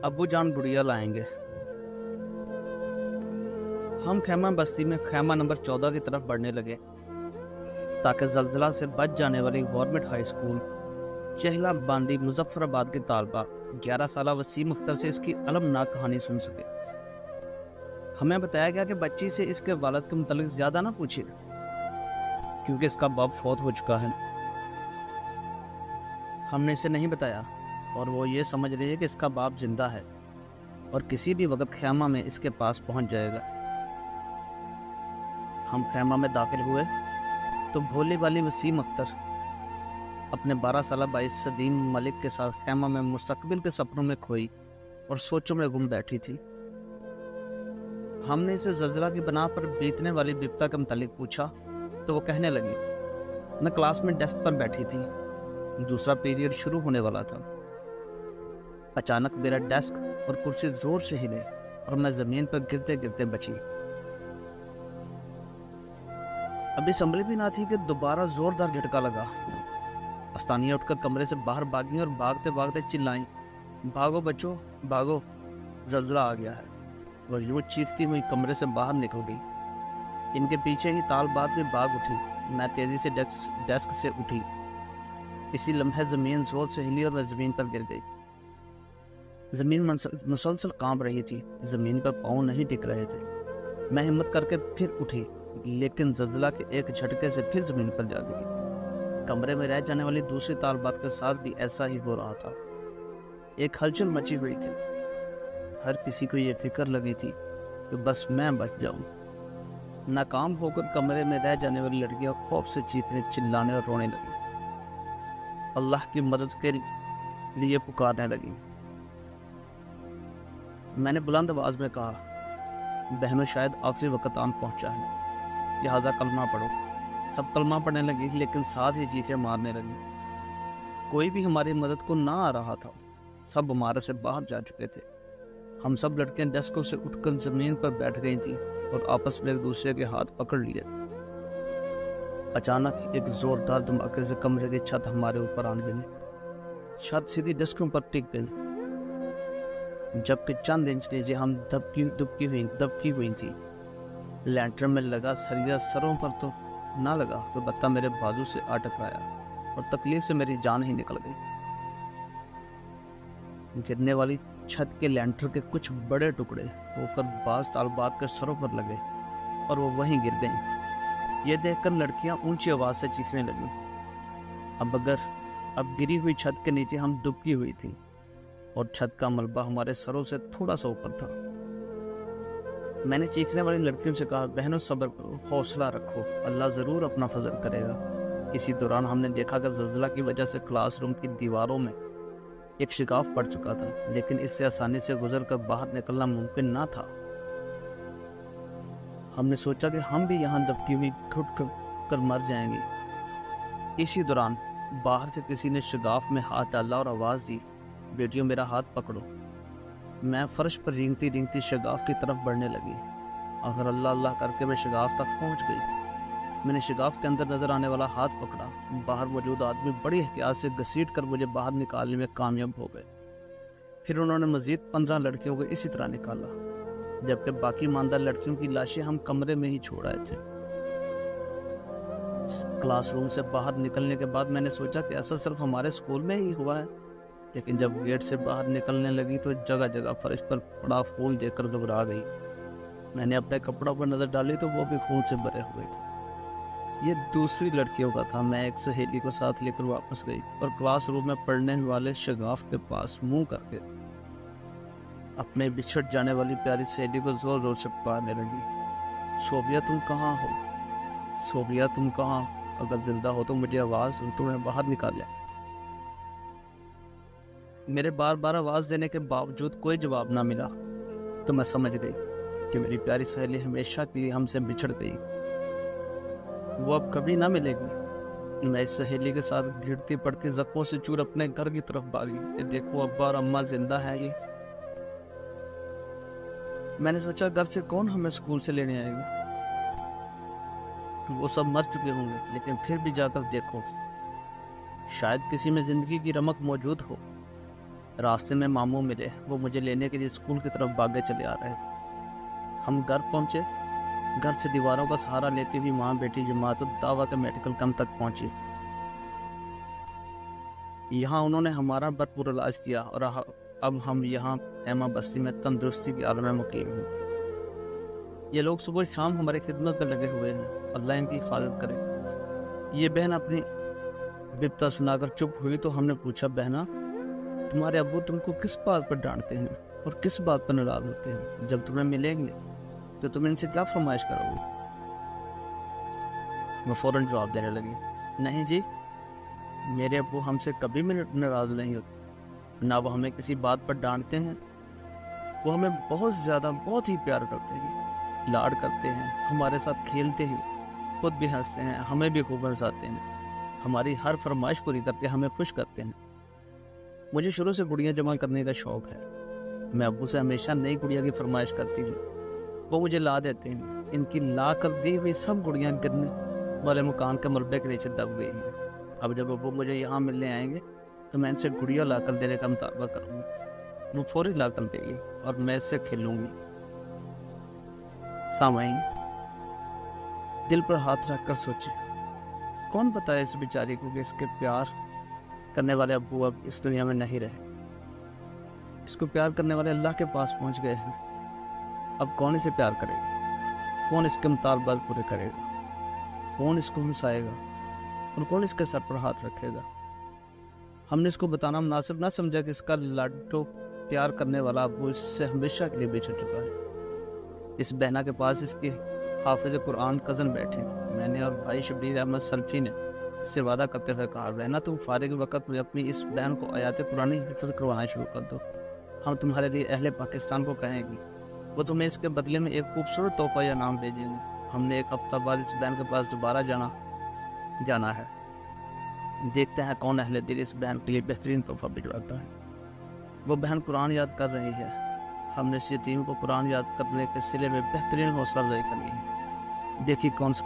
अब्बू जान गुड़िया लाएंगे। हम खैमा बस्ती में खैमा नंबर 14 की तरफ बढ़ने लगे ताकि जलजला से बच जाने वाली गवर्नमेंट हाई स्कूल चहला बांदी मुजफ्फराबाद की तालबा 11 साल वसीम अख्तर से इसकी अलमनाक कहानी सुन सके। हमें बताया गया कि बच्ची से इसके वालिद के मुतालिक ज्यादा ना पूछिए क्योंकि इसका बाप फौत हो चुका है। हमने इसे नहीं बताया और वो ये समझ रही है कि इसका बाप जिंदा है और किसी भी वक्त खैमा में इसके पास पहुंच जाएगा। हम खैमा में दाखिल हुए तो भोली वाली वसीम अख्तर अपने 12 साल भाई सदीम मलिक के साथ खैमा में मुस्तकबिल के सपनों में खोई और सोचों में गुम बैठी थी। हमने इसे जलजला की बना पर बीतने वाली विपदा के मुतालिक पूछा तो वो कहने लगी, मैं क्लास में डेस्क पर बैठी थी, दूसरा पीरियड शुरू होने वाला था। अचानक मेरा डेस्क और कुर्सी जोर से हिले और मैं जमीन पर गिरते गिरते बची। अभी संभली भी ना थी कि दोबारा जोरदार झटका लगा। अस्तानिया उठकर कमरे से बाहर भागी और भागते भागते चिल्लाई, भागो बच्चों भागो, जलजला आ गया है। और यूं चीखती हुई कमरे से बाहर निकल गई। इनके पीछे ही तालबात में भाग उठी। मैं तेजी से डेस्क से उठी। इसी लम्हे जमीन जोर से हिली और मैं जमीन पर गिर गई। जमीन मुसलसल कांप रही थी, जमीन पर पाँव नहीं टिक रहे थे। मैं हिम्मत करके फिर उठी, लेकिन जलजला के एक झटके से फिर जमीन पर जा गिरी। कमरे में रह जाने वाली दूसरी तालबात के साथ भी ऐसा ही हो रहा था। एक हलचल मची हुई थी। हर किसी को ये फिक्र लगी थी कि बस मैं बच जाऊं। नाकाम होकर कमरे में रह जाने वाली लड़कियां खौफ से चीखने, चिल्लाने और रोने लगी। अल्लाह की मदद के लिए पुकारने लगी। मैंने बुलंद आवाज में कहा, बहनों शायद आखिरी वक्त आन पहुंचा है, लिहाजा कलमा पढ़ो। सब कलमा पढ़ने लगी, लेकिन साथ ही चीखें मारने लगी। कोई भी हमारी मदद को ना आ रहा था। सब हमारे से बाहर जा चुके थे। हम सब लड़कियां डेस्कों से उठकर जमीन पर बैठ गई थी और आपस में एक दूसरे के हाथ पकड़ लिए। अचानक एक जोरदार धमाके से कमरे की छत हमारे ऊपर आन गिरी। छत सीधी डेस्कों पर टिक गई, जबकि चंद इंच नीचे हम दबकी हुई थी। लैंटर्न में लगा सरिया सरों पर तो ना लगा, तो बत्ता मेरे बाजू से आ टकराया और तकलीफ से मेरी जान ही निकल गई। गिरने वाली छत के लैंटर के कुछ बड़े टुकड़े होकर बाज तालबात के सरों पर लगे और वो वहीं गिर गईं। ये देखकर लड़कियां ऊंची आवाज से चीखने लगीं। अब गिरी हुई छत के नीचे हम दुबकी हुई थी और छत का मलबा हमारे सरों से थोड़ा सा ऊपर था। मैंने चीखने वाली लड़कियों से कहा, बहनों सब्र करो, हौसला रखो, अल्लाह जरूर अपना फजल करेगा। इसी दौरान हमने देखा कि जलजला की वजह से क्लासरूम की दीवारों में एक शिकाफ पड़ चुका था, लेकिन इससे आसानी से गुजरकर बाहर निकलना मुमकिन ना था। हमने सोचा कि हम भी यहाँ दबकी हुई घुट कर मर जाएंगे। इसी दौरान बाहर से किसी ने शिकाफ में हाथ डाला और आवाज दी, बेटियों मेरा हाथ पकड़ो। मैं फर्श पर रेंगती रेंगती शिगाफ की तरफ बढ़ने लगी। अगर अल्लाह अल्लाह करके मैं शिगाफ तक पहुंच गई। मैंने शिगाफ के अंदर नजर आने वाला हाथ पकड़ा। बाहर मौजूद आदमी बड़ी एहतियात से घसीट कर मुझे बाहर निकालने में कामयाब हो गए। फिर उन्होंने मजीद 15 लड़कियों को इसी तरह निकाला, जबकि बाकी ईमानदार लड़कियों की लाशें हम कमरे में ही छोड़ आए थे। क्लासरूम से बाहर निकलने के बाद मैंने सोचा कि ऐसा सिर्फ हमारे स्कूल में ही हुआ है, लेकिन जब गेट से बाहर निकलने लगी तो जगह जगह फर्श पर पड़ा खून देखकर घबरा गई। मैंने अपने कपड़ों पर नजर डाली तो वो भी खून से भरे हुए थे। ये दूसरी लड़कियों का था। मैं एक सहेली को साथ लेकर वापस गई और क्लासरूम में पढ़ने वाले शिगाफ के पास मुंह करके अपने बिछड़ जाने वाली प्यारी सहेली को जोर जोर से पुकारने लगी, शोभिया तुम कहाँ हो, शोभिया तुम कहाँ, अगर जिंदा हो तो मुझे आवाज दो, तुम्हें बाहर निकाल ले। मेरे बार बार आवाज देने के बावजूद कोई जवाब ना मिला तो मैं समझ गई कि मेरी प्यारी सहेली हमेशा के लिए हमसे बिछड़ गई। वो अब कभी ना मिलेगी। मैं इस सहेली के साथ गिरती पड़ती जख्मों से चूर अपने घर की तरफ भागी। ये देखो अब्बा और अम्मा जिंदा है। ये मैंने सोचा घर से कौन हमें स्कूल से लेने आएगा, वो सब मर चुके होंगे, लेकिन फिर भी जाकर देखो, शायद किसी में जिंदगी की रमक मौजूद हो। راستے میں ماموں ملے، وہ مجھے لینے کے لیے اسکول کی طرف بھاگے چلے آ رہے تھے۔ ہم گھر پہنچے، گھر سے دیواروں کا سہارا لیتی ہوئی ماں بیٹی جماعت الدعوہ کے میڈیکل کیمپ تک پہنچی۔ یہاں انہوں نے ہمارا بھرپور علاج کیا اور اب ہم یہاں ایما بستی میں تندرستی کے عالم میں مقیم ہیں۔ یہ لوگ صبح شام ہماری خدمت میں لگے ہوئے ہیں، اللہ ان کی حفاظت کرے۔ یہ بہن اپنی بپتا سنا کر چپ ہوئی تو ہم نے پوچھا، بہنا تمہارے ابو تم کو کس بات پر ڈانٹتے ہیں اور کس بات پر ناراض ہوتے ہیں؟ جب تمہیں ملیں گے تو تم ان سے کیا فرمائش کرو گے؟ وہ فوراً جواب دینے لگی، نہیں جی، میرے ابو ہم سے کبھی بھی ناراض نہیں ہوتے، نہ وہ ہمیں کسی بات پر ڈانٹتے ہیں۔ وہ ہمیں بہت زیادہ بہت ہی پیار کرتے ہیں، لاڈ کرتے ہیں، ہمارے ساتھ کھیلتے ہیں، خود بھی ہنستے ہیں، ہمیں بھی خوب ہنساتے ہیں، ہماری ہر فرمائش پوری کر کے ہمیں خوش کرتے ہیں۔ مجھے شروع سے گڑیاں جمع کرنے کا شوق ہے، میں ابو سے ہمیشہ نئی گڑیا کی فرمائش کرتی ہوں، وہ مجھے لا دیتے ہیں۔ ان کی لا کر دی ہوئی سب گڑیاں گرنے والے مکان کے ملبے کے نیچے دب گئی ہیں۔ اب جب ابو مجھے یہاں ملنے آئیں گے تو میں ان سے گڑیا لا کر دینے کا مطالبہ کروں گی، وہ فوری لا کر دے گی اور میں اس سے کھیلوں گی۔ سامعین، دل پر ہاتھ رکھ کر سوچے، کون بتائے اس بیچاری کو کہ اس کے پیار کرنے والے ابو اب اس دنیا میں نہیں رہے، اس کو پیار کرنے والے اللہ کے پاس پہنچ گئے ہیں۔ اب کون اسے پیار کرے گا؟ کون اس کے مطالبات پورے کرے گا؟ کون اس کو ہنسائے گا اور کون اس کے سر پر ہاتھ رکھے گا؟ ہم نے اس کو بتانا مناسب نہ سمجھا کہ اس کا لاڈو پیار کرنے والا ابو اس سے ہمیشہ کے لیے بچھڑ چکا ہے۔ اس بہنا کے پاس اس کے حافظ قرآن کزن بیٹھے تھے۔ میں نے اور بھائی شبیر احمد سلفی نے اس سے وعدہ کرتے ہوئے کہا، بہنا تم فارغ وقت میں اپنی اس بہن کو آیات قرآنی حفظ کروانا شروع کر دو، ہم تمہارے لیے اہل پاکستان کو کہیں گے، وہ تمہیں اس کے بدلے میں ایک خوبصورت تحفہ یا نام بھیجیں گے۔ ہم نے ایک ہفتہ بعد اس بہن کے پاس دوبارہ جانا ہے، دیکھتے ہیں کون اہل دل اس بہن کے لیے بہترین تحفہ بھجواتا ہے۔ وہ بہن قرآن یاد کر رہی ہے، ہم نے اس یتیم کو قرآن یاد کرنے کے سلے میں بہترین حوصلہ افزائی کرنی ہے۔ دیکھیے کون سا